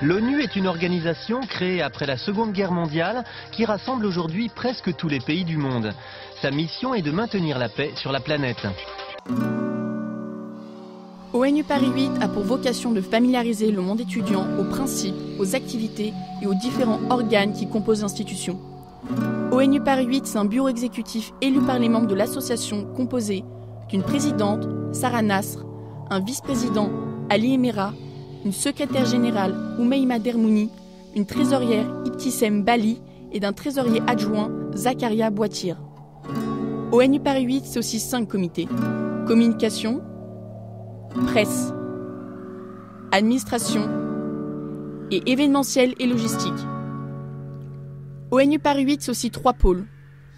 L'ONU est une organisation créée après la Seconde Guerre mondiale qui rassemble aujourd'hui presque tous les pays du monde. Sa mission est de maintenir la paix sur la planète. ONU Paris 8 a pour vocation de familiariser le monde étudiant aux principes, aux activités et aux différents organes qui composent l'institution. ONU Paris 8, c'est un bureau exécutif élu par les membres de l'association composé d'une présidente, Sarah Nasr, un vice-président, Ali Emera, une secrétaire générale, Oumeima Dermouni, une trésorière, Ibtissem Bali, et d'un trésorier adjoint, Zakaria Boitir. ONU Paris 8, c'est aussi 5 comités. Communication, presse, administration et événementiel et logistique. ONU Paris 8, c'est aussi 3 pôles.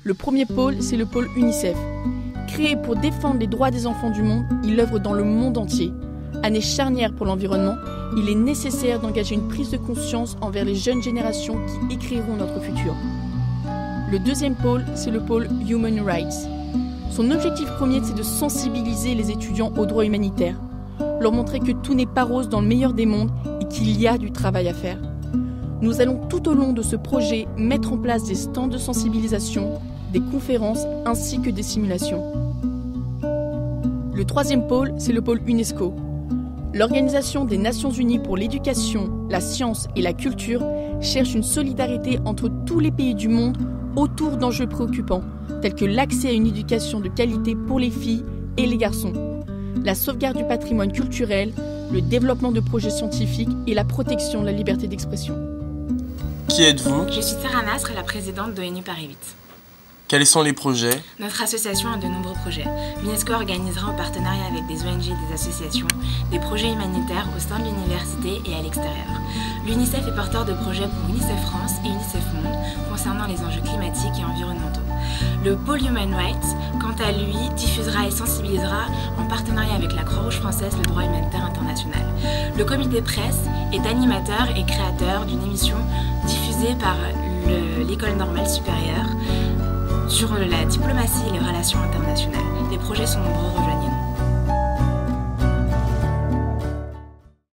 Le premier pôle, c'est le pôle UNICEF. Créé pour défendre les droits des enfants du monde, il œuvre dans le monde entier. Année charnière pour l'environnement, il est nécessaire d'engager une prise de conscience envers les jeunes générations qui écriront notre futur. Le deuxième pôle, c'est le pôle Human Rights. Son objectif premier, c'est de sensibiliser les étudiants aux droits humanitaires, leur montrer que tout n'est pas rose dans le meilleur des mondes et qu'il y a du travail à faire. Nous allons tout au long de ce projet mettre en place des stands de sensibilisation, des conférences ainsi que des simulations. Le troisième pôle, c'est le pôle UNESCO. L'Organisation des Nations Unies pour l'éducation, la science et la culture cherche une solidarité entre tous les pays du monde autour d'enjeux préoccupants, tels que l'accès à une éducation de qualité pour les filles et les garçons, la sauvegarde du patrimoine culturel, le développement de projets scientifiques et la protection de la liberté d'expression. Qui êtes-vous? Je suis Sarah Nasr, la présidente d'ONU Paris 8. Quels sont les projets? Notre association a de nombreux projets. l'UNESCO organisera en partenariat avec des ONG et des associations des projets humanitaires au sein de l'université et à l'extérieur. L'UNICEF est porteur de projets pour UNICEF France et UNICEF Monde concernant les enjeux climatiques et environnementaux. Le pôle Human Rights, quant à lui, diffusera et sensibilisera en partenariat avec la Croix-Rouge française le droit humanitaire international. Le comité presse est animateur et créateur d'une émission diffusée par l'École normale supérieure sur la diplomatie et les relations internationales. Les projets sont nombreux, rejoignez-nous.